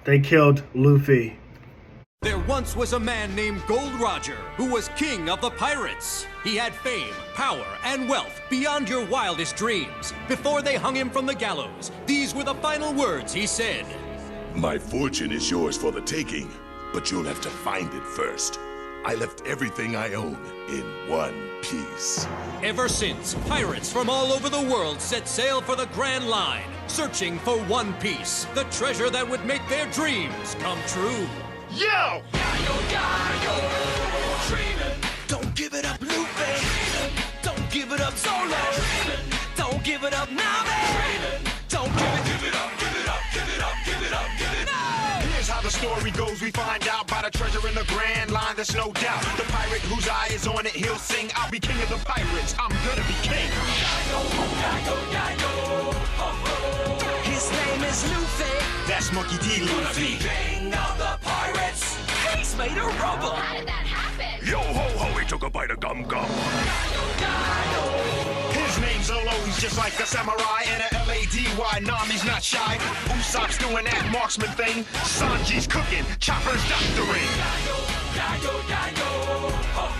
They killed Luffy. There once was a man named Gold Roger who was king of the pirates. He had fame, power, and wealth beyond your wildest dreams. Before they hung him from the gallows, these were the final words he said. My fortune is yours for the taking, but you'll have to find it first. I left everything I own in one piece. Ever since, pirates from all over the world set sail for the Grand Line, searching for One Piece, the treasure that would make their dreams come true. Yo! Yayo, yayo, dreaming. Don't give it up, Luffy. Don't give it up, Solo. Don't give it up, Nami. Don't give it up, give it up, give it up, give it up, give it up. Here's how the story goes. We find out about a treasure in the Grand Line. There's no doubt. The pirate whose eye is on it, he'll sing. I'll be king of the pirates. I'm gonna be king. Yayo, yayo, yayo, oh, oh. His name is Luffy. That's Monkey D. Gonna be Luffy. king of the pirates. He's made of rubber. How did that happen? Yo ho ho, he took a bite of gum gum. His name's Zolo. He's just like a samurai and a Lady. Nami's not shy. Usopp's doing that marksman thing. Sanji's cooking. Chopper's doctoring. Yayo, yayo, yayo, oh,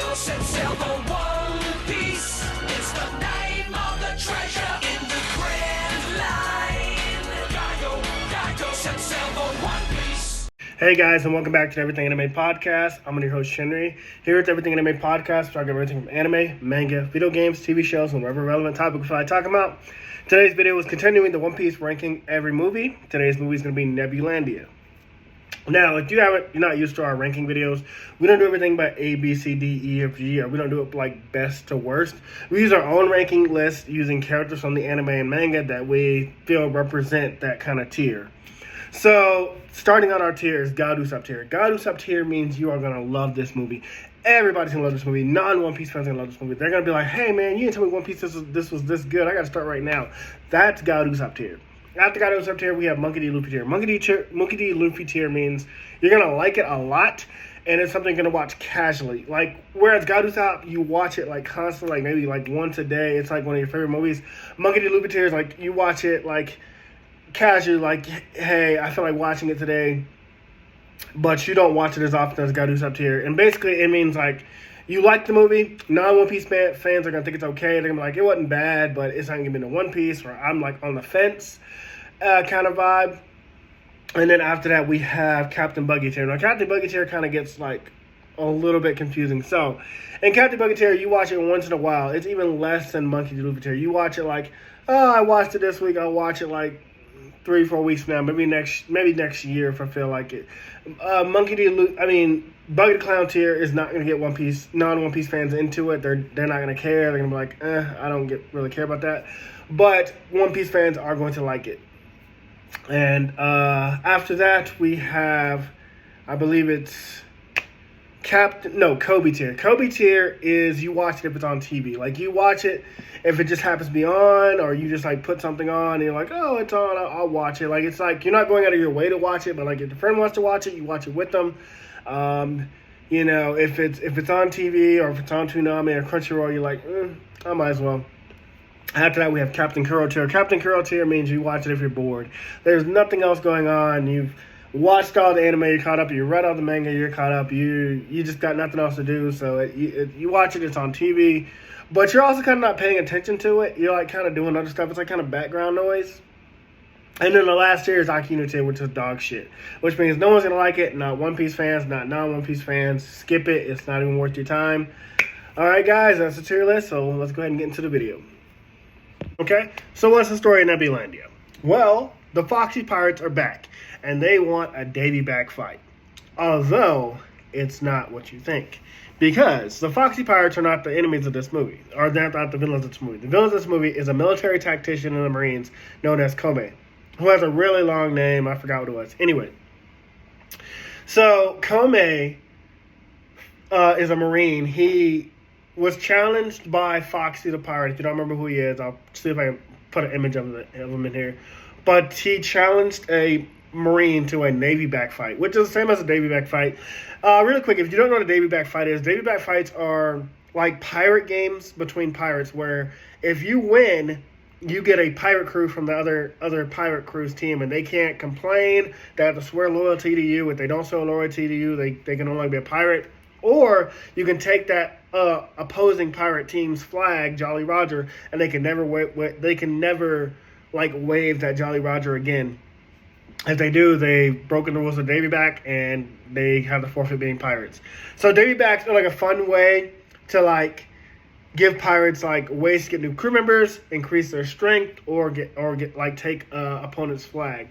oh. Set sail for One Piece. It's the name of the treasure in the Grand Line. Yayo, yayo, set sail for One Piece. Hey guys, and welcome back to the Everything Anime Podcast. I'm your host, Shinry. Here at the Everything Anime Podcast, we talk about everything from anime, manga, video games, TV shows, and whatever relevant topic we feel like talking about. Today's video is continuing the One Piece ranking every movie. Today's movie is going to be Nebulandia. Now, if you're not used to our ranking videos, we don't do everything by A, B, C, D, E, F, G, or we don't do it like best to worst. We use our own ranking list using characters from the anime and manga that we feel represent that kind of tier. So, starting on our tier is God Usopp tier. God Usopp tier means you are going to love this movie. Everybody's going to love this movie. Non-One Piece fans are going to love this movie. They're going to be like, hey man, you didn't tell me One Piece this was this good. I got to start right now. That's God Usopp tier. After God Usopp tier, we have Monkey D. Luffy tier. Monkey D. Luffy tier means you're going to like it a lot, and it's something you're going to watch casually. Like, whereas God Usopp, you watch it like constantly, like maybe like once a day. It's like one of your favorite movies. Monkey D. Luffy tier is like you watch it like casually, like, hey, I feel like watching it today, but you don't watch it as often as God Usopp tier. And basically, it means like you like the movie. Non-One Piece fans are gonna think it's okay. They're gonna be like, it wasn't bad, but it's not gonna be into One Piece. Or I'm like on the fence kind of vibe. And then after that, we have Captain Buggy tier. Now, Captain Buggy tier kind of gets like a little bit confusing. So, in Captain Buggy tier, you watch it once in a while. It's even less than Monkey D. Luffy tier. You watch it like, oh, I watched it this week. I'll watch it like 3-4 weeks from now, maybe next year if I feel like it. Buggy the Clown tier is not going to get non-One Piece fans into it. They're not going to care. They're going to be like, I don't really care about that. But One Piece fans are going to like it. And after that, we have, I believe it's Kobe tier. Kobe tier is you watch it if it's on TV. Like, you watch it if it just happens to be on, or you just like put something on and you're like, oh, it's on, I'll watch it. Like, it's like you're not going out of your way to watch it, but like if your friend wants to watch it, you watch it with them. If it's on TV or if it's on Toonami or Crunchyroll, you're like, I might as well. After that, we have Captain Kuro tier. Captain Kuro tier means you watch it if you're bored. There's nothing else going on. You've watched all the anime, you're caught up. You read all the manga, you're caught up. You just got nothing else to do, so you watch it. It's on TV, but you're also kind of not paying attention to it. You're like kind of doing other stuff. It's like kind of background noise. And then the last tier is Aikino tier, which is dog shit, which means no one's gonna like it. Not One Piece fans, not non-One Piece fans. Skip it. It's not even worth your time. All right, guys, that's the tier list. So let's go ahead and get into the video. Okay, so what's the story of Nebulandia? Well, the Foxy Pirates are back, and they want a Davy back fight. Although, it's not what you think. Because the Foxy Pirates are not the enemies of this movie, or they're not the villains of this movie. The villains of this movie is a military tactician in the Marines known as Kome, who has a really long name. I forgot what it was. Anyway, so Kome is a Marine. He was challenged by Foxy the Pirate. If you don't remember who he is, I'll see if I can put an image of him in here. But he challenged a Marine to a Navy back fight, which is the same as a Navy back fight. Really quick, if you don't know what a Navy back fight is, Navy back fights are like pirate games between pirates where if you win, you get a pirate crew from the other pirate crew's team, and they can't complain. They have to swear loyalty to you. If they don't show loyalty to you, they can only be a pirate. Or you can take that opposing pirate team's flag, Jolly Roger, and they can never wave that Jolly Roger again. If they do, they've broken the rules of Davy Back, and they have the forfeit being pirates. So Davy Backs are like a fun way to like give pirates like ways to get new crew members, increase their strength, or get like take opponent's flag.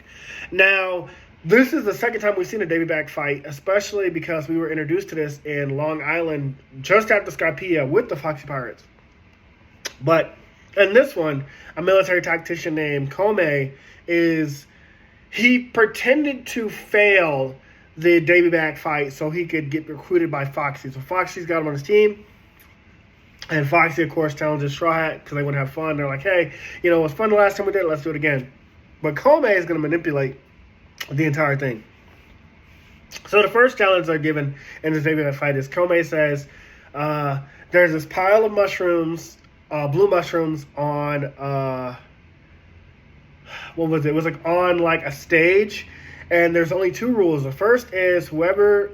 Now, this is the second time we've seen a Davy Back fight, especially because we were introduced to this in Long Island just after Skypiea with the Foxy Pirates. But in this one, a military tactician named Kome he pretended to fail the Davy Back fight so he could get recruited by Foxy. So Foxy's got him on his team. And Foxy, of course, challenges Straw Hat because they want to have fun. They're like, hey, it was fun the last time we did it. Let's do it again. But Kome is going to manipulate the entire thing. So the first challenge they're given in this Davy Back fight is Kome says there's this pile of mushrooms, blue mushrooms on, what was it? It was like on like a stage. And there's only two rules. The first is whatever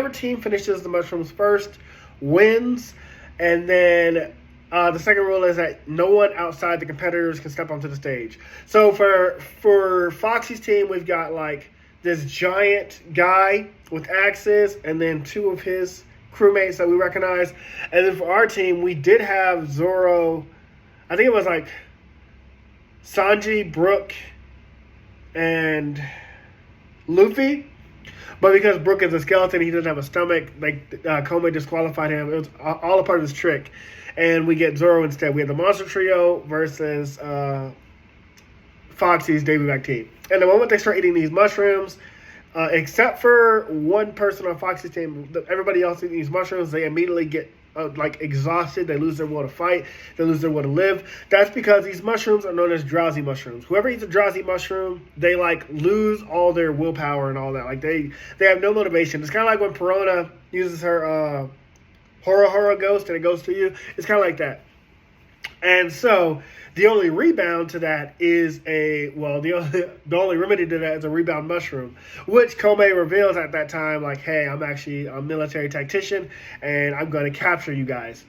team finishes the mushrooms first wins. And then the second rule is that no one outside the competitors can step onto the stage. So for Foxy's team, we've got like this giant guy with axes and then two of his crewmates that we recognize. And then for our team, we did have Zoro. I think it was like Sanji, Brook, and Luffy. But because Brook is a skeleton, he doesn't have a stomach. Kome disqualified him. It was all a part of his trick. And we get Zoro instead. We have the Monster Trio versus Foxy's Davy Back team. And the moment they start eating these mushrooms, except for one person on Foxy's team, everybody else eating these mushrooms, they immediately get exhausted. They lose their will to fight. They lose their will to live. That's because these mushrooms are known as drowsy mushrooms. Whoever eats a drowsy mushroom, they lose all their willpower and all that. They have no motivation. It's kind of like when Perona uses her horror ghost and it goes to you. It's kind of like that. And so the only rebound to that is the only remedy to that is a rebound mushroom, which Kome reveals at that time, like, hey, I'm actually a military tactician, and I'm going to capture you guys.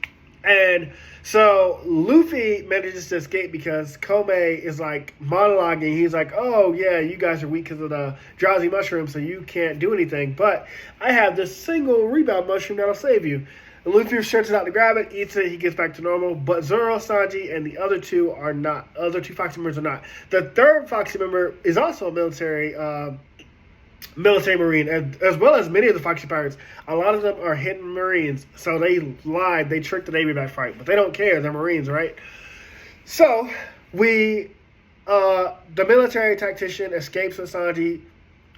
And so Luffy manages to escape because Kome is like monologuing. He's like, oh, yeah, you guys are weak because of the drowsy mushroom, so you can't do anything. But I have this single rebound mushroom that'll save you. And Luffy stretches out to grab it, eats it, he gets back to normal. But Zoro, Sanji, and the other two are not. Other two Foxy members are not. The third Foxy member is also a military marine, as well as many of the Foxy Pirates. A lot of them are hidden marines, so they lied. They tricked the Davy Back fight, but they don't care. They're marines, right? So the military tactician escapes with Sanji,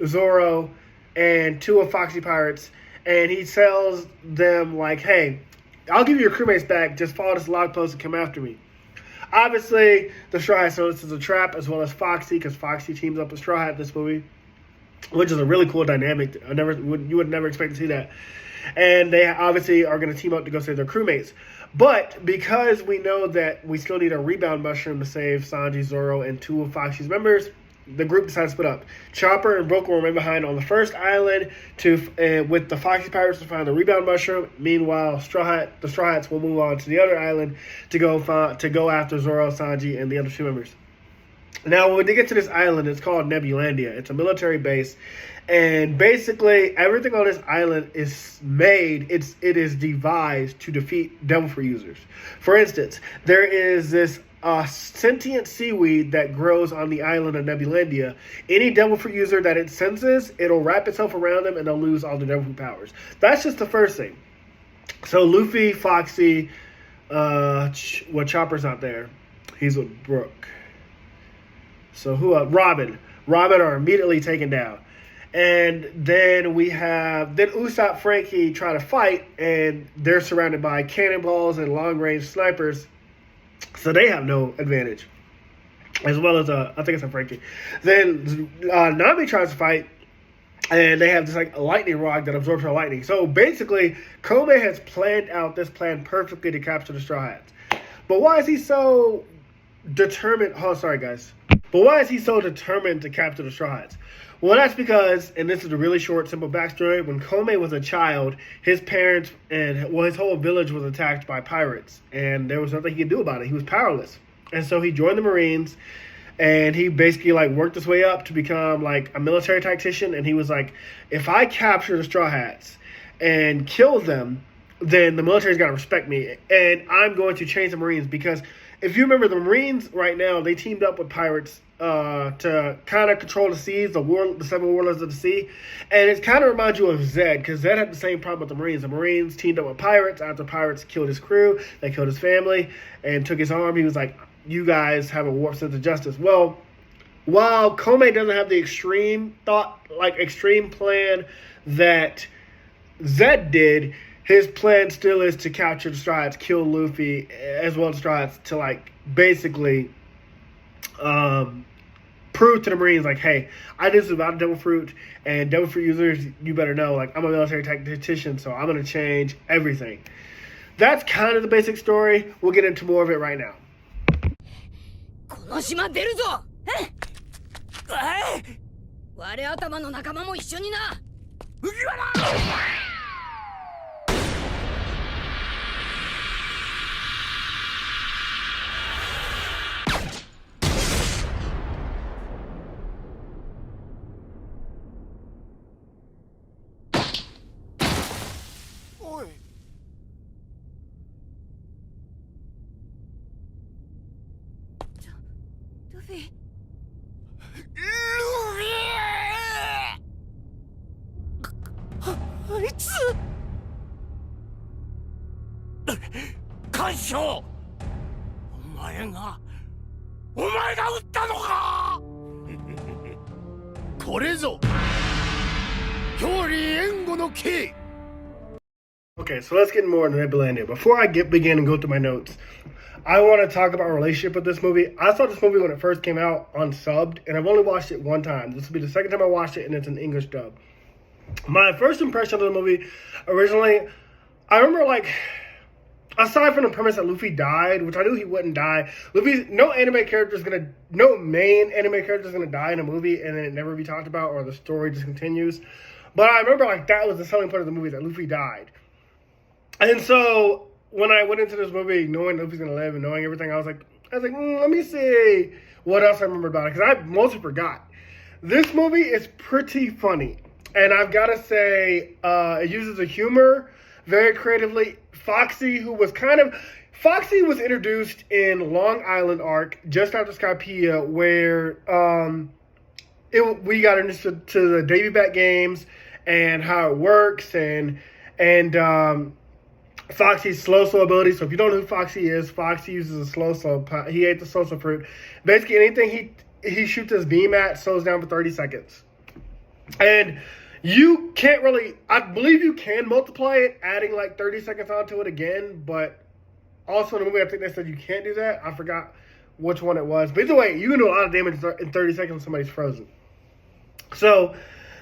Zoro, and two of Foxy Pirates. And he tells them, like, hey, I'll give you your crewmates back. Just follow this log post and come after me. Obviously, the Straw Hat knows this is a trap, as well as Foxy, because Foxy teams up with Straw Hat in this movie, which is a really cool dynamic. You would never expect to see that. And they obviously are going to team up to go save their crewmates. But because we know that we still need a rebound mushroom to save Sanji, Zoro, and two of Foxy's members, the group decides to split up. Chopper and Brook will remain behind on the first island with the Foxy Pirates to find the rebound mushroom. Meanwhile, the Straw Hats will move on to the other island to go after Zoro, Sanji, and the other two members. Now, when they get to this island, it's called Nebulandia. It's a military base, and basically everything on this island is devised to defeat Devil Fruit users. For instance, there is this sentient seaweed that grows on the island of Nebulandia. Any Devil Fruit user that it senses, it'll wrap itself around them and they'll lose all the Devil Fruit powers. That's just the first thing. So Luffy, Foxy, Chopper's not there. He's with Brook. So Robin are immediately taken down. And then Usopp, Frankie try to fight, and they're surrounded by cannonballs and long-range snipers. So they have no advantage, as well as I think it's a Frankie. Then Nami tries to fight, and they have this like a lightning rod that absorbs her lightning. So basically, Kome has planned out this plan perfectly to capture the Straw Hats. But why is he so determined? Oh, sorry, guys. But why is he so determined to capture the Straw Hats? Well, that's because, and this is a really short, simple backstory. When Kome was a child, his parents and his whole village was attacked by pirates, and there was nothing he could do about it. He was powerless, and so he joined the Marines, and he basically like worked his way up to become like a military tactician. And he was like, if I capture the Straw Hats and kill them, then the military's got to respect me, and I'm going to change the Marines. Because if you remember, the Marines right now, they teamed up with pirates to kind of control the seas, the seven warlords of the sea. And it kind of reminds you of Zed, because Zed had the same problem with the Marines. The Marines teamed up with pirates. After pirates killed his crew, they killed his family and took his arm. He was like, you guys have a warped sense of justice. Well, while Kome doesn't have the extreme plan that Zed did, his plan still is to capture the Straw Hats, kill Luffy, as well as the Straw Hats, to like basically prove to the Marines like, hey, I did this without Devil Fruit, and Devil Fruit users, you better know, like, I'm a military tactician, so I'm going to change everything. That's kind of the basic story. We'll get into more of it right now. この島出るぞ。我頭の仲間も一緒にな。麦わら。ルフィ。あいつ。干渉。お前が撃ったのか。これぞ。表裏援護の刑。 Okay, so let's get more into Nebulandia. Before I begin and go through my notes, I want to talk about our relationship with this movie. I saw this movie when it first came out unsubbed, and I've only watched it one time. This will be the second time I watched it, and it's an English dub. My first impression of the movie, originally, I remember, like, aside from the premise that Luffy died, which I knew he wouldn't die, no main anime character is gonna die in a movie and then it never be talked about, or the story just continues. But I remember, like, that was the selling point of the movie, that Luffy died. And so when I went into this movie knowing Luffy's gonna live and knowing everything, I was like, let me see what else I remember about it, because I mostly forgot. This movie is pretty funny, and I've got to say, it uses the humor very creatively. Foxy was introduced in Long Island arc just after Skypiea, where we got introduced to the Davy Bat games and how it works, and Foxy's slow ability. So if you don't know who Foxy is, Foxy uses a slow. He ate the slow fruit. Basically, anything he shoots his beam at slows down for 30 seconds. And you can't really, I believe you can multiply it, adding like 30 seconds onto it again. But also in the movie, I think they said you can't do that. I forgot which one it was. But either way, you can do a lot of damage in 30 seconds when somebody's frozen. So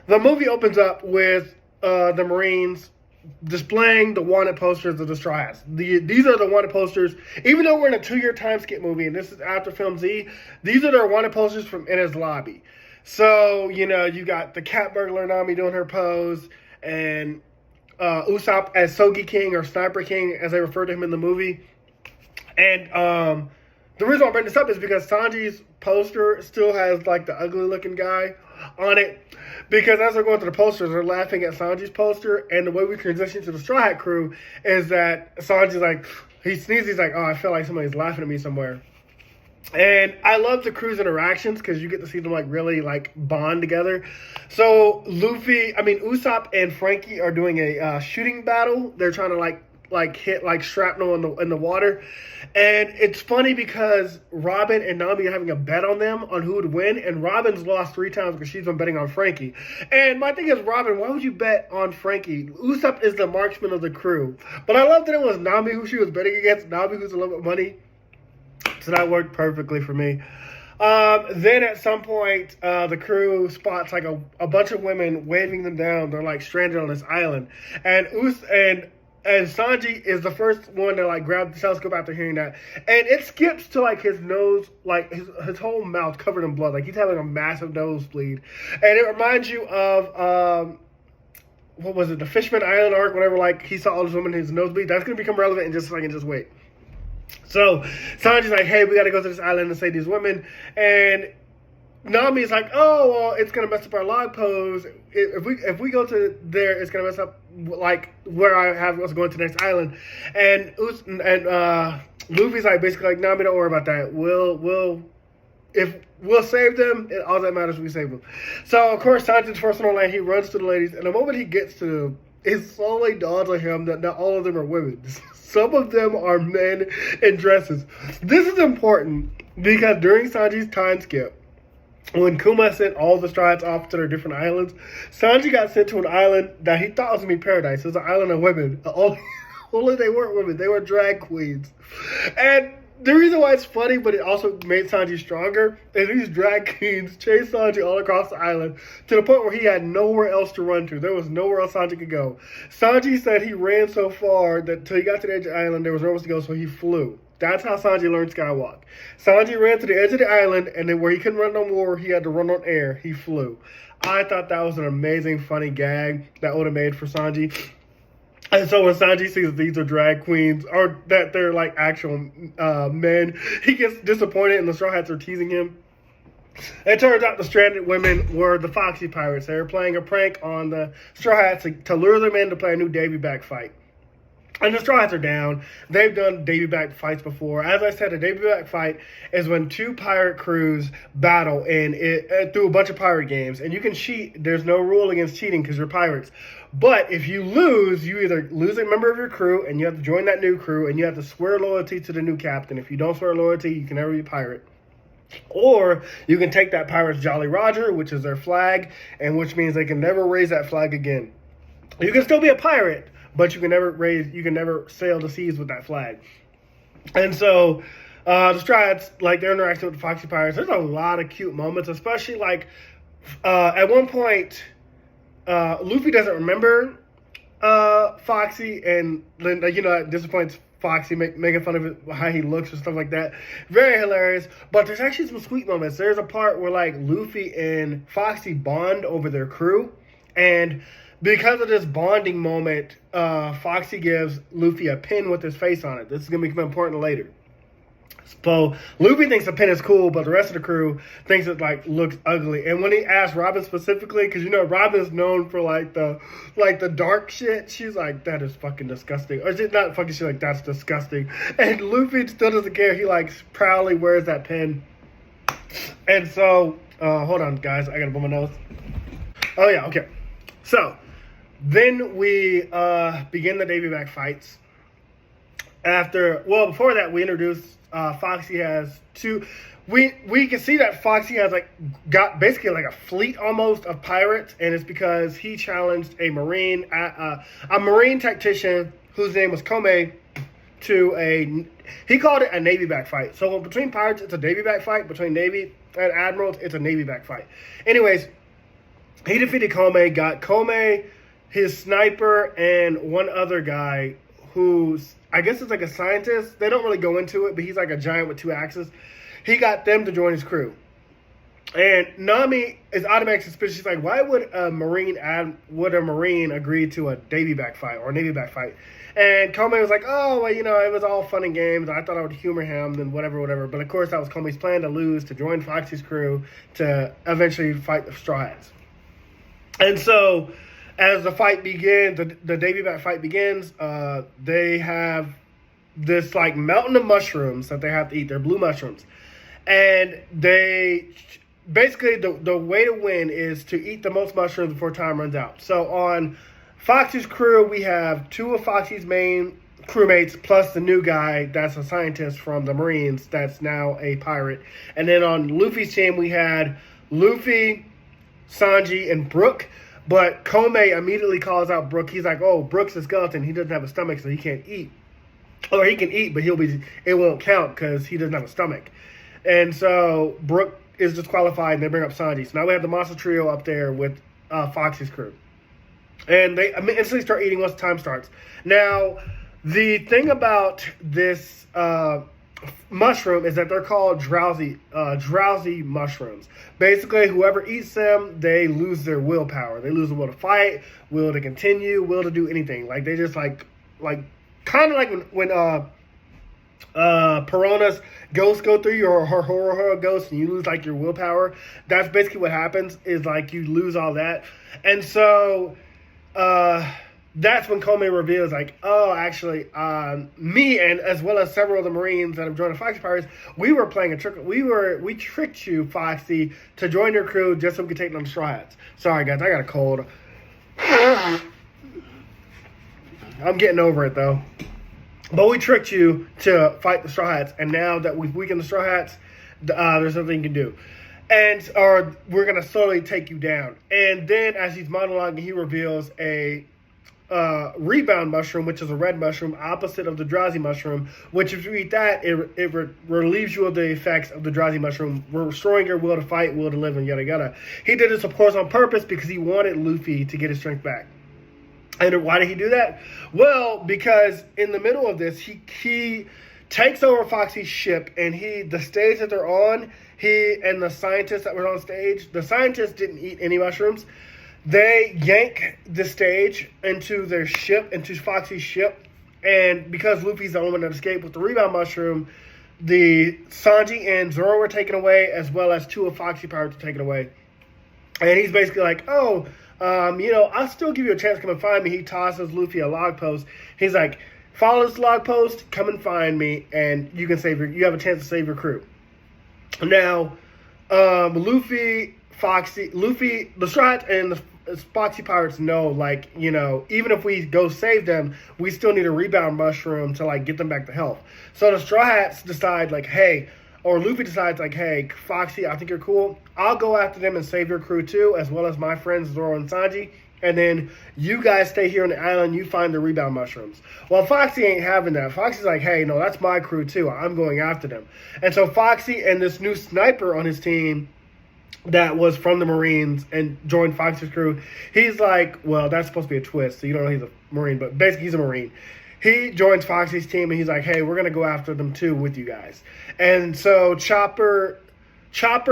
the movie opens up with the Marines displaying the wanted posters of the Straw Hats. These are the wanted posters. Even though we're in a 2-year time skip movie, and this is after Film Z, these are their wanted posters from Enies Lobby. So, you know, you got the cat burglar Nami doing her pose, and Usopp as Sogi King, or Sniper King, as they refer to him in the movie. And the reason I bring this up is because Sanji's poster still has, like, the ugly-looking guy on it. Because as they're going through the posters, they're laughing at Sanji's poster, and the way we transition to the Straw Hat crew is that Sanji's like, he sneezes, he's like, oh, I feel like somebody's laughing at me somewhere. And I love the crew's interactions, because you get to see them, like, really, like, bond together. So Usopp and Frankie are doing a shooting battle. They're trying to, like hit, like, shrapnel in the water. And it's funny because Robin and Nami are having a bet on them on who would win, and Robin's lost 3 times because she's been betting on Frankie. And my thing is, Robin, why would you bet on Frankie? Usopp is the marksman of the crew. But I love that it was Nami who she was betting against, Nami who's a little bit money. So that worked perfectly for me. Then at some point, the crew spots like a bunch of women waving them down. They're like stranded on this island. And And Sanji is the first one to like grab the telescope after hearing that, and it skips to like his nose, like his whole mouth covered in blood, like he's having a massive nosebleed, and it reminds you of what was it, the Fishman Island arc, whenever like he saw all those women in his nosebleed. That's gonna become relevant in just a second. Just wait. So Sanji's like, hey, we got to go to this island and save these women, and Nami's like, oh, well, it's going to mess up our log pose. If we go to there, it's going to mess up, like, where I have us going to the next island. And Luffy's like, basically like, Nami, don't worry about that. We'll save them, and all that matters is we save them. So, of course, Sanji's first on land, he runs to the ladies, and the moment he gets to them, it slowly dawns on him that not all of them are women. Some of them are men in dresses. This is important because during Sanji's time skip, when Kuma sent all the Straw Hats off to their different islands, Sanji got sent to an island that he thought was going to be paradise. It was an island of women. Only they weren't women. They were drag queens. And the reason why it's funny, but it also made Sanji stronger, is these drag queens chased Sanji all across the island to the point where he had nowhere else to run to. There was nowhere else Sanji could go. Sanji said he ran so far that until he got to the edge of the island, there was nowhere else to go, so he flew. That's how Sanji learned Skywalk. Sanji ran to the edge of the island, and then where he couldn't run no more, he had to run on air. He flew. I thought that was an amazing, funny gag that Oda made for Sanji. And so when Sanji sees these are drag queens, or that they're like actual men, he gets disappointed and the Straw Hats are teasing him. It turns out the stranded women were the Foxy Pirates. They were playing a prank on the Straw Hats to lure them in to play a new Davy Back fight. And the Straw Hats are down. They've done Davy Back fights before. As I said, a Davy Back fight is when two pirate crews battle through a bunch of pirate games. And you can cheat. There's no rule against cheating because you're pirates. But if you lose, you either lose a member of your crew and you have to join that new crew and you have to swear loyalty to the new captain. If you don't swear loyalty, you can never be a pirate. Or you can take that pirate's Jolly Roger, which is their flag, and which means they can never raise that flag again. You can still be a pirate, but you can never sail the seas with that flag. And so the Straw Hats, like their interaction with the Foxy Pirates, there's a lot of cute moments, especially like at one point, Luffy doesn't remember Foxy, and then that disappoints Foxy, making fun of it, how he looks and stuff like that. Very hilarious. But there's actually some sweet moments. There's a part where like Luffy and Foxy bond over their crew, and because of this bonding moment, Foxy gives Luffy a pin with his face on it. This is going to become important later. So Luffy thinks the pin is cool, but the rest of the crew thinks it like looks ugly. And when he asked Robin specifically, because Robin's known for like the dark shit, she's like, that is fucking disgusting. Or she's not fucking shit, like that's disgusting. And Luffy still doesn't care. He like proudly wears that pin. And so hold on, guys, I gotta blow my nose. Oh yeah, okay. So then we begin the Davy Back fights. Before that, we introduced Foxy has two. We can see that Foxy has got basically like a fleet almost of pirates, and it's because he challenged a marine tactician whose name was Kome to he called it a Navy back fight. So between pirates, it's a Navy back fight. Between Navy and admirals, it's a Navy back fight. Anyways, he defeated Kome, got Kome, his sniper, and one other guy who's, I guess it's like a scientist. They don't really go into it, but he's like a giant with two axes. He got them to join his crew. And Nami is automatically suspicious. She's like, why would a marine agree to a Navy back fight or a Navy back fight? And Kome was like, oh, well, it was all fun and games. I thought I would humor him and whatever. But of course, that was Kome's plan, to lose, to join Foxy's crew, to eventually fight the Straw Hats. And so as the fight begins, the Navy back fight begins, they have this like mountain of mushrooms that they have to eat. They're blue mushrooms. And they basically, the way to win is to eat the most mushrooms before time runs out. So on Foxy's crew, we have two of Foxy's main crewmates plus the new guy that's a scientist from the Marines that's now a pirate. And then on Luffy's team, we had Luffy, Sanji, and Brook. But Kome immediately calls out Brook. He's like, oh, Brook's a skeleton. He doesn't have a stomach, so he can't eat. Or he can eat, but it won't count because he doesn't have a stomach. And so Brook is disqualified, and they bring up Sanji. So now we have the monster trio up there with Foxy's crew. And they instantly start eating once time starts. Now, the thing about this mushroom is that they're called drowsy mushrooms. Basically, whoever eats them, they lose their willpower. They lose the will to fight, will to continue, will to do anything. Like they just like kind of like when Piranha's ghosts go through you, or her horror ghosts, and you lose like your willpower. That's basically what happens. Is like you lose all that, and so that's when Komei reveals, like, oh, actually, me and as well as several of the Marines that have joined the Foxy Pirates, we were playing a trick. We tricked you, Foxy, to join your crew just so we could take down the Straw Hats. Sorry, guys, I got a cold. I'm getting over it though. But we tricked you to fight the Straw Hats, and now that we've weakened the Straw Hats, there's nothing you can do. Or we're going to slowly take you down. And then as he's monologuing, he reveals a rebound mushroom, which is a red mushroom, opposite of the drowsy mushroom, which if you eat that, it relieves you of the effects of the drowsy mushroom, restoring your will to fight, will to live, and yada yada. He did this, of course, on purpose because he wanted Luffy to get his strength back. And why did he do that? Well, because in the middle of this, he takes over Foxy's ship, and the stage that they're on, he and the scientists that were on stage, the scientists didn't eat any mushrooms. They yank the stage into their ship, into Foxy's ship, and because Luffy's the only one that escaped with the rebound mushroom, the Sanji and Zoro were taken away, as well as 2 of Foxy Pirates were taken away. And he's basically like, oh, I'll still give you a chance to come and find me. He tosses Luffy a log post. He's like, follow this log post, come and find me, and you can you have a chance to save your crew. Now, Luffy, the Straw Hats and the Foxy Pirates know, like, even if we go save them, we still need a rebound mushroom to, like, get them back to health. So the Straw Hats decide, like, hey, or Luffy decides, like, hey, Foxy, I think you're cool. I'll go after them and save your crew too, as well as my friends Zoro and Sanji. And then you guys stay here on the island, you find the rebound mushrooms. Well, Foxy ain't having that. Foxy's like, hey, no, that's my crew too. I'm going after them. And so Foxy and this new sniper on his team that was from the Marines and joined Foxy's crew, he's like, well, that's supposed to be a twist, so you don't know he's a Marine, but basically he's a Marine. He joins Foxy's team, and he's like, hey, we're going to go after them too with you guys. And so Chopper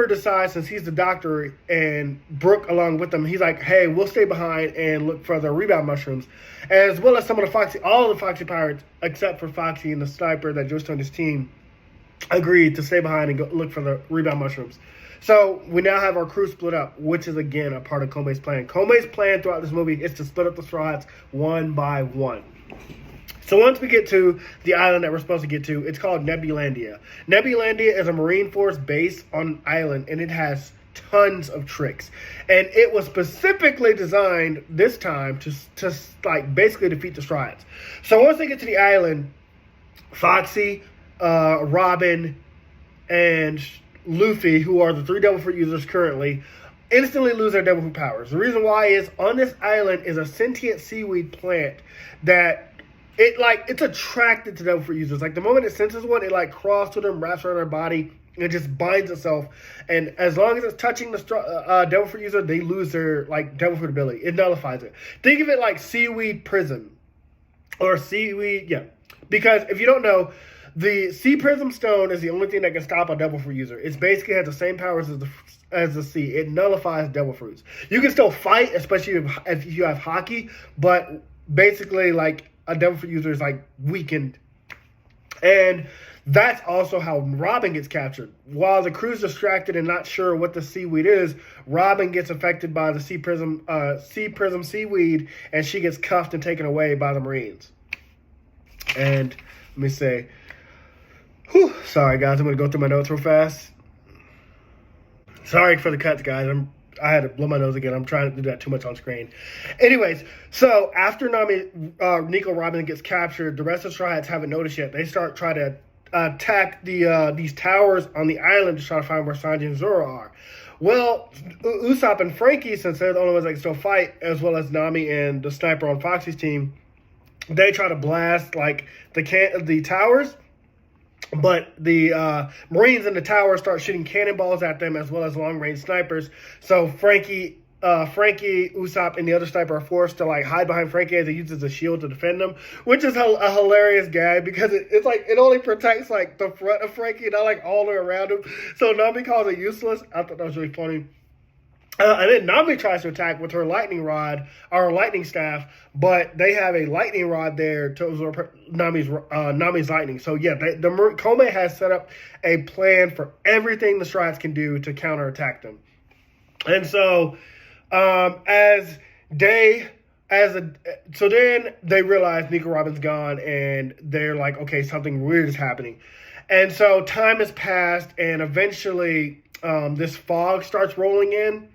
decides, since he's the doctor, and Brook along with them, he's like, hey, we'll stay behind and look for the rebound mushrooms. As well as all of the Foxy Pirates, except for Foxy and the sniper that just joined his team, agreed to stay behind and go look for the rebound mushrooms. So we now have our crew split up, which is, again, a part of Komei's plan. Komei's plan throughout this movie is to split up the Straw Hats one by one. So once we get to the island that we're supposed to get to, it's called Nebulandia. Nebulandia is a Marine Force base on an island, and it has tons of tricks. And it was specifically designed this time to like basically defeat the Straw Hats. So once they get to the island, Foxy, Robin, and Luffy, who are the 3 Devil Fruit users currently, instantly lose their Devil Fruit powers. The reason why is on this island is a sentient seaweed plant that it's attracted to Devil Fruit users. Like the moment it senses one, it like crawls to them, wraps around their body, and it just binds itself. And as long as it's touching the Devil Fruit user, they lose their like Devil Fruit ability. It nullifies it. Think of it like seaweed prism or seaweed, yeah. Because if you don't know, the Sea Prism Stone is the only thing that can stop a Devil Fruit user. It basically has the same powers as the sea. It nullifies Devil Fruits. You can still fight, especially if you have Haki, but basically, like, a Devil Fruit user is, like, weakened. And that's also how Robin gets captured. While the crew's distracted and not sure what the seaweed is, Robin gets affected by the Sea Prism seaweed, and she gets cuffed and taken away by the Marines. And let me say, sorry guys, I'm going to go through my notes real fast. Sorry for the cuts, guys. I had to blow my nose again. I'm trying to do that too much on screen. Anyways, so after Nico Robin gets captured, the rest of the Straw Hats haven't noticed yet. They start trying to attack these towers on the island to try to find where Sanji and Zoro are. Well, Usopp and Frankie, since they're the only ones that can still fight, as well as Nami and the sniper on Foxy's team, they try to blast like the towers. But the Marines in the tower start shooting cannonballs at them as well as long-range snipers. So Frankie Frankie, Usopp, and the other sniper are forced to like hide behind Frankie as he uses a shield to defend them, which is a hilarious gag because it's like it only protects like the front of Frankie, not like all the way around him. So Nami calls it useless. I thought that was really funny. And then Nami tries to attack with her lightning rod or her lightning staff, but they have a lightning rod there to absorb Nami's lightning. So yeah, Kome has set up a plan for everything the Straw Hats can do to counterattack them. And so, so then they realize Nico Robin's gone, and they're like, okay, something weird is happening. And so time has passed, and eventually this fog starts rolling in.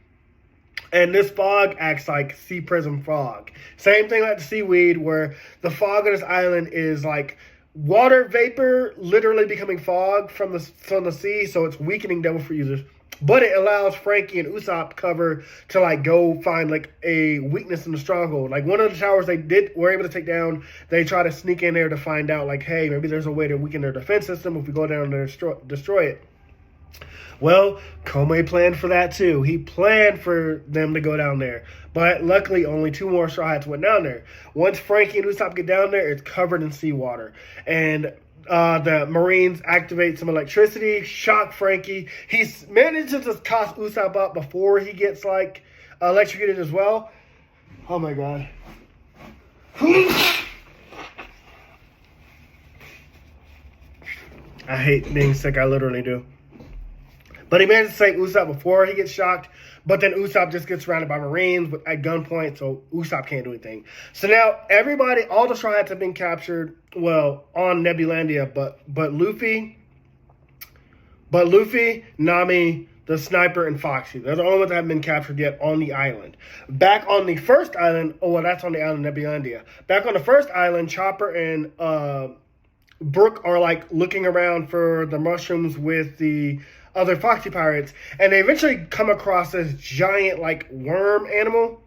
And this fog acts like sea prism fog. Same thing like the seaweed, where the fog on this island is like water vapor literally becoming fog from the sea, so it's weakening Devil Fruit users. But it allows Frankie and Usopp cover to like go find like a weakness in the stronghold. Like one of the towers they were able to take down, they try to sneak in there to find out like, hey, maybe there's a way to weaken their defense system if we go down there and destroy it. Well, Kome planned for that too. He planned for them to go down there. But luckily, only 2 more Straw Hats went down there. Once Frankie and Usopp get down there, it's covered in seawater. And the Marines activate some electricity, shock Frankie. He manages to toss Usopp up before he gets, like, electrocuted as well. Oh, my God. I hate being sick. I literally do. But he manages to save Usopp before he gets shocked. But then Usopp just gets surrounded by Marines at gunpoint, so Usopp can't do anything. So now all the Straw Hats have been captured, well, on Nebulandia, but Luffy, Nami, the Sniper, and Foxy. They're the only ones that haven't been captured yet on the island. Back on the first island, that's on the island of Nebulandia. Back on the first island, Chopper and Brook are like looking around for the mushrooms with the other Foxy pirates, and they eventually come across this giant like worm animal,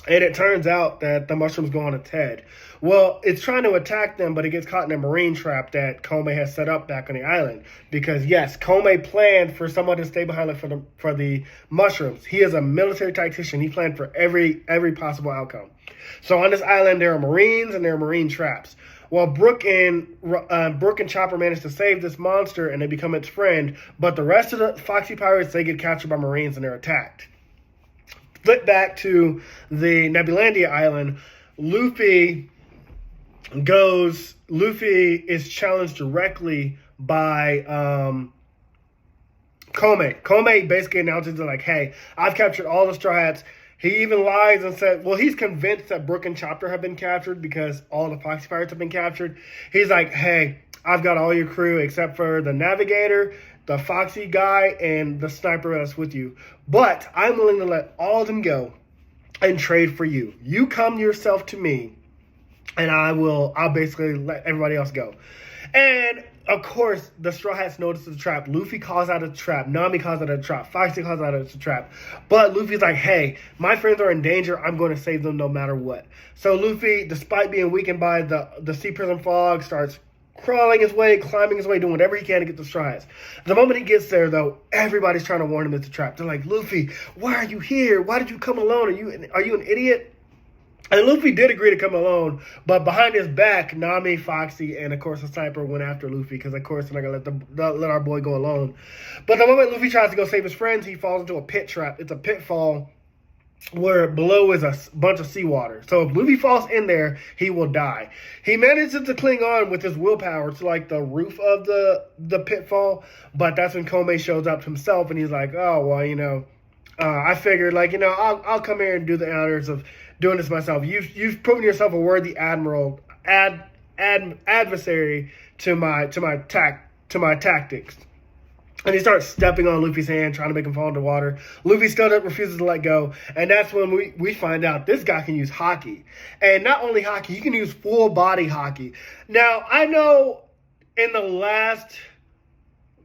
and it turns out that the mushrooms go on its head. Well, it's trying to attack them, but it gets caught in a marine trap that Kome has set up back on the island. Because yes, Kome planned for someone to stay behind for the mushrooms. He is a military tactician. He planned for every possible outcome. So on this island, there are Marines and there are Marine traps. Well, Brook and Chopper manage to save this monster and they become its friend, but the rest of the Foxy pirates, they get captured by Marines and they're attacked. Flip back to the Nebulandia island. Luffy is challenged directly by Kome. Kome basically announces like, hey, I've captured all the Straw Hats. He even lies and said, well, he's convinced that Brook and Chopper have been captured because all the Foxy pirates have been captured. He's like, hey, I've got all your crew except for the Navigator, the Foxy guy, and the Sniper that's with you. But I'm willing to let all of them go and trade for you. You come yourself to me, and I'll basically let everybody else go. And of course, the Straw Hats notice the trap. Luffy calls out a trap. Nami calls out a trap. Foxy calls out a trap. But Luffy's like, hey, my friends are in danger. I'm going to save them no matter what. So Luffy, despite being weakened by the sea prism fog, starts crawling his way, climbing his way, doing whatever he can to get the Straw Hats. The moment he gets there, though, everybody's trying to warn him it's a trap. They're like, Luffy, why are you here? Why did you come alone? Are you an idiot? And Luffy did agree to come alone, but behind his back, Nami, Foxy, and of course the Sniper went after Luffy because of course they're not gonna let our boy go alone. But the moment Luffy tries to go save his friends, he falls into a pit trap. It's a pitfall where below is a bunch of seawater. So if Luffy falls in there, he will die. He manages to cling on with his willpower to like the roof of the pitfall, but that's when Kome shows up himself and he's like, oh well, I figured like I'll come here and do the honors of doing this myself. You've proven yourself a worthy adversary to my tactics. And he starts stepping on Luffy's hand, trying to make him fall into water. Luffy still refuses to let go. And that's when we find out this guy can use hockey. And not only hockey, he can use full body hockey. Now, I know in the last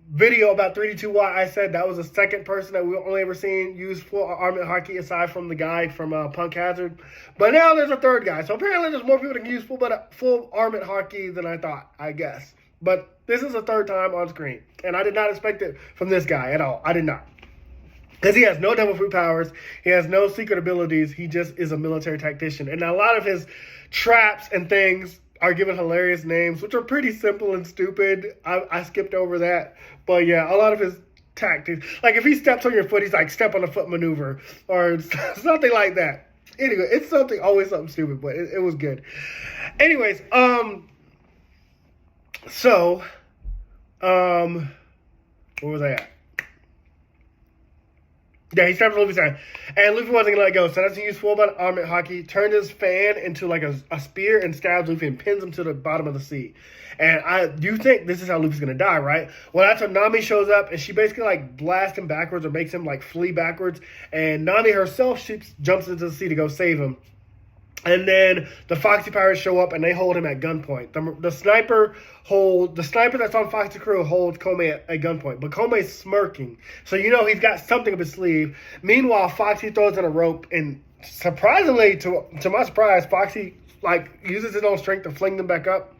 video about 3D2Y, I said that was the second person that we've only ever seen use full armament hockey aside from the guy from Punk Hazard. But now there's a third guy. So apparently there's more people that can use full armament hockey than I thought, I guess. But this is the third time on screen. And I did not expect it from this guy at all. I did not. Because he has no devil fruit powers. He has no secret abilities. He just is a military tactician. And a lot of his traps and things are given hilarious names, which are pretty simple and stupid. I skipped over that. But yeah, a lot of his tactics. Like if he steps on your foot, he's like step on the foot maneuver. Or something like that. Anyway, it's always something stupid, but it was good. Anyways, so, where was I at? Yeah, he stepped on Luffy's hand. And Luffy wasn't going to let go. So that's he used full-body armament hockey, turned his fan into like a spear and stabs Luffy and pins him to the bottom of the sea. And you think this is how Luffy's going to die, right? Well, that's when Nami shows up and she basically like blasts him backwards or makes him like flee backwards. And Nami herself, she jumps into the sea to go save him. And then the Foxy Pirates show up and they hold him at gunpoint. The sniper that's on Foxy Crew holds Komei at gunpoint, but Komei's smirking, so you know he's got something up his sleeve. Meanwhile, Foxy throws in a rope, and surprisingly, to my surprise, Foxy like uses his own strength to fling them back up.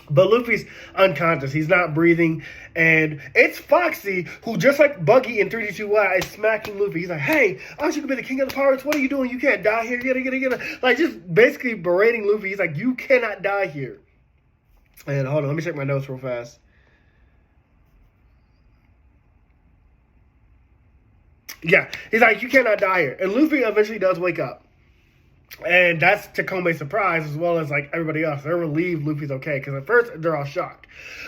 But Luffy's unconscious. He's not breathing. And it's Foxy who, just like Buggy in 3D2Y, is smacking Luffy. He's like, hey, aren't you going to be the king of the pirates? What are you doing? You can't die here. Get. Like, just basically berating Luffy. He's like, you cannot die here. And hold on, let me check my notes real fast. Yeah, he's like, you cannot die here. And Luffy eventually does wake up. And that's to Komei's surprise, as well as like everybody else. They're relieved Luffy's okay, because at first they're all shocked.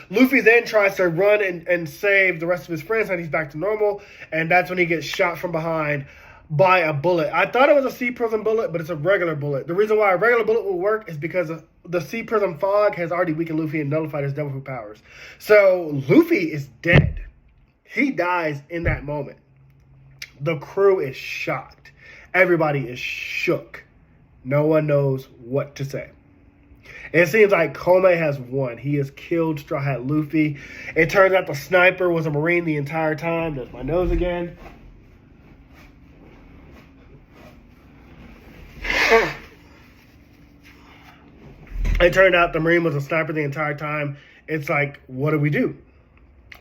Luffy then tries to run and save the rest of his friends, and he's back to normal. And that's when he gets shot from behind by a bullet. I thought it was a sea prism bullet, but it's a regular bullet. The reason why a regular bullet will work is because the sea prism fog has already weakened Luffy and nullified his devil fruit powers. So Luffy is dead. He dies in that moment. The crew is shocked. Everybody is shook. No one knows what to say. It seems like Komei has won. He has killed Straw Hat Luffy. It turns out the sniper was a Marine the entire time. That's my nose again. It turned out the Marine was a sniper the entire time. It's like, what do we do?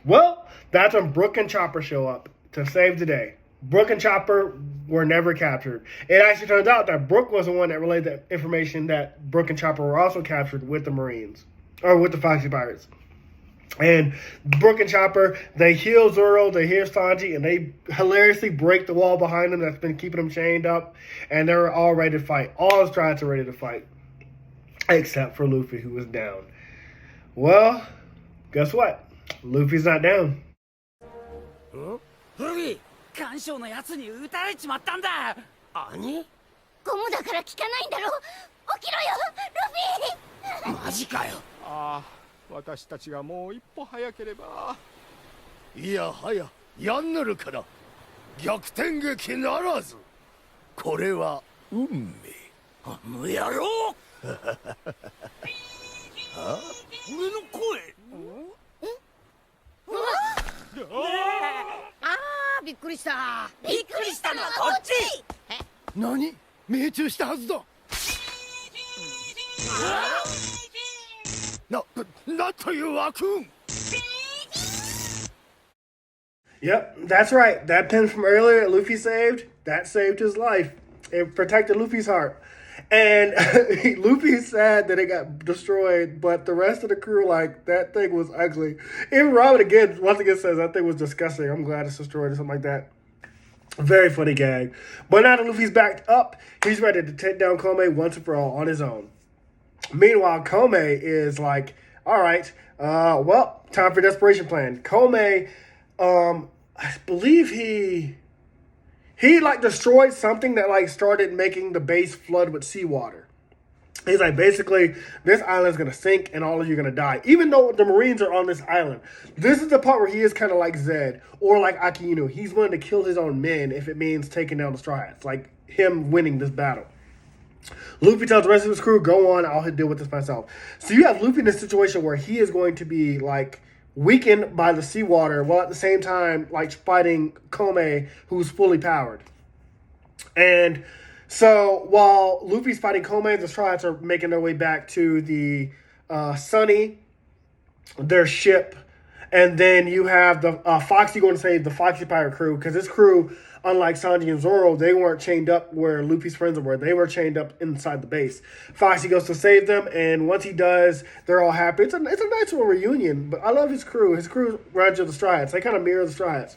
Well, that's when Brook and Chopper show up to save the day. Brook and Chopper were never captured. It actually turns out that Brook was the one that relayed the information that Brook and Chopper were also captured with the Marines, or with the Foxy Pirates. And Brook and Chopper, they heal Zoro, they heal Sanji, and they hilariously break the wall behind them that's been keeping them chained up, and they're all ready to fight. All the Strides are ready to fight, except for Luffy, who was down. Well, guess what? Luffy's not down. 干渉のやつに撃たれちまったんだ。兄？ゴムだから効かないんだろ。起きろよ、ルフィ。マジかよ。ああ、私たちがもう一歩早ければ。いやはや、やんぬるから逆転劇ならず。これは運命。あの野郎。あ？俺の声。びっくりした。びっくりしたのはこっち。何？命中したはずだ。なんという悪運。 Yep, that's right. That pin from earlier that Luffy saved, that saved his life. It protected Luffy's heart. And Luffy's sad that it got destroyed, but the rest of the crew, like, that thing was ugly. Even Robin, once again says that thing was disgusting. I'm glad it's destroyed or something like that. Very funny gag. But now that Luffy's backed up, he's ready to take down Komei once and for all on his own. Meanwhile, Komei is like, all right, well, time for desperation plan. Komei, I believe he like destroyed something that like started making the base flood with seawater. He's like, basically, this island's going to sink and all of you are going to die. Even though the Marines are on this island. This is the part where he is kind of like Zed or like Akinu. He's willing to kill his own men if it means taking down the Straw Hats. Like him winning this battle. Luffy tells the rest of his crew, go on, I'll deal with this myself. So you have Luffy in a situation where he is going to be like weakened by the seawater while at the same time like fighting Komei, who's fully powered. And so while Luffy's fighting Komei, the Straw Hats are making their way back to the Sunny, their ship. And then you have the Foxy going to save the Foxy Pirate crew, because this crew unlike Sanji and Zoro, they weren't chained up where Luffy's friends were. They were chained up inside the base. Foxy goes to save them, and once he does, they're all happy. It's a nice little reunion, but I love his crew. His crew runs with the Straw Hats. They kind of mirror the Straw Hats.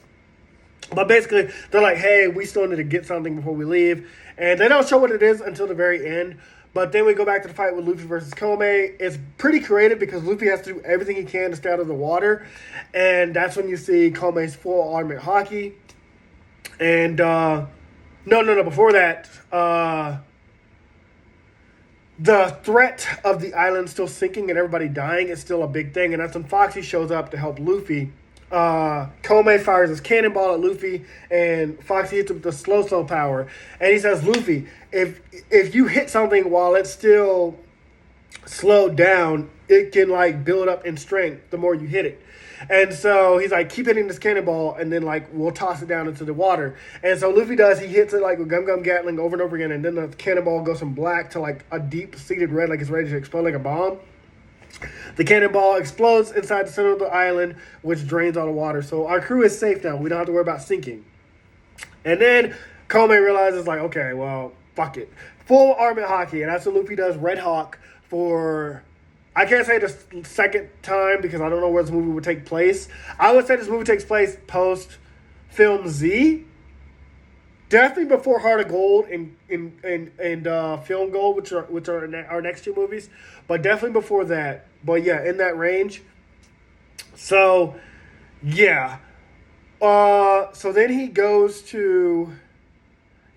But basically, they're like, hey, we still need to get something before we leave. And they don't show what it is until the very end. But then we go back to the fight with Luffy versus Komei. It's pretty creative because Luffy has to do everything he can to stay out of the water. And that's when you see Komei's full armored haki. And, before that, the threat of the island still sinking and everybody dying is still a big thing. And that's when Foxy shows up to help Luffy. Komei fires his cannonball at Luffy, and Foxy hits him with the slow power. And he says, Luffy, if you hit something while it's still slowed down, it can like build up in strength the more you hit it. And so he's like, keep hitting this cannonball, and then like we'll toss it down into the water. And so Luffy does. He hits it like with Gum Gum Gatling over and over again, and then the cannonball goes from black to like a deep-seated red, like it's ready to explode like a bomb. The cannonball explodes inside the center of the island, which drains all the water. So our crew is safe now. We don't have to worry about sinking. And then Komei realizes, like, okay, well, fuck it. Full armament haki. And that's what Luffy does Red Hawk for... I can't say the second time because I don't know where this movie would take place. I would say this movie takes place post-Film Z. Definitely before Heart of Gold and Film Gold, which are our next two movies. But definitely before that. But yeah, in that range. So, yeah. So then he goes to...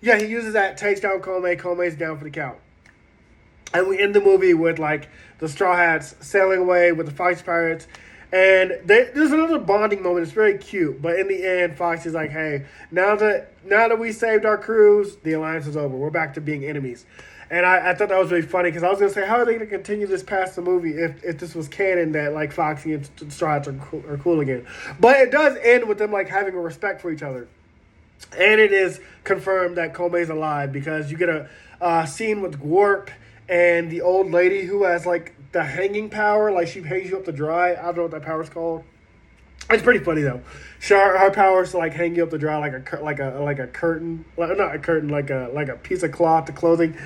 Yeah, he uses that, takes down Komei. Komei's down for the count. And we end the movie with, like, the Straw Hats sailing away with the Fox Pirates. And there's another bonding moment. It's very cute. But in the end, Fox is like, hey, now that we saved our crews, the alliance is over. We're back to being enemies. And I thought that was really funny because I was going to say, how are they going to continue this past the movie if this was canon that, like, Foxy and Straw Hats are cool again? But it does end with them, like, having a respect for each other. And it is confirmed that Komei's alive because you get a scene with Warp and the old lady who has, like, the hanging power. Like, she hangs you up to dry. I don't know what that power's called. It's pretty funny, though. Her power is to, like, hang you up to dry like a curtain. Not a curtain, like a piece of cloth to clothing.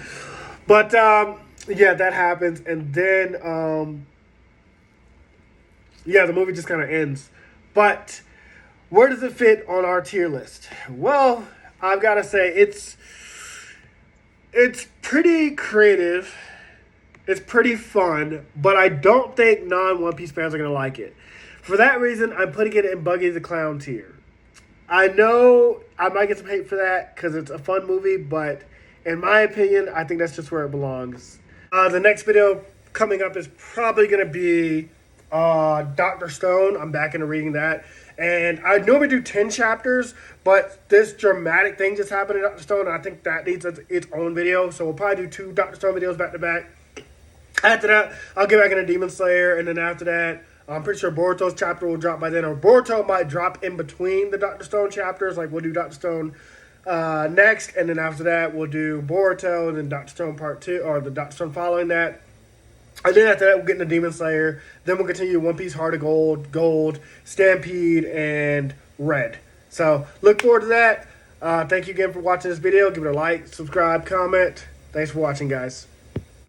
But, yeah, that happens. And then, the movie just kind of ends. But where does it fit on our tier list? Well, I've got to say, it's pretty creative. It's pretty fun, but I don't think non-One Piece fans are going to like it. For that reason, I'm putting it in Buggy the Clown tier. I know I might get some hate for that because it's a fun movie, but in my opinion, I think that's just where it belongs. The next video coming up is probably going to be Dr. Stone. I'm back into reading that. And I normally do 10 chapters, but this dramatic thing just happened in Dr. Stone, and I think that needs its own video. So we'll probably do 2 Dr. Stone videos back to back. After that, I'll get back into Demon Slayer, and then after that, I'm pretty sure Boruto's chapter will drop by then, or Boruto might drop in between the Dr. Stone chapters. Like, we'll do Dr. Stone next, and then after that, we'll do Boruto, and then Dr. Stone Part 2, or the Dr. Stone following that. And then after that, we'll get into Demon Slayer. Then we'll continue One Piece, Heart of Gold, Stampede, and Red. So, look forward to that. Thank you again for watching this video. Give it a like, subscribe, comment. Thanks for watching, guys.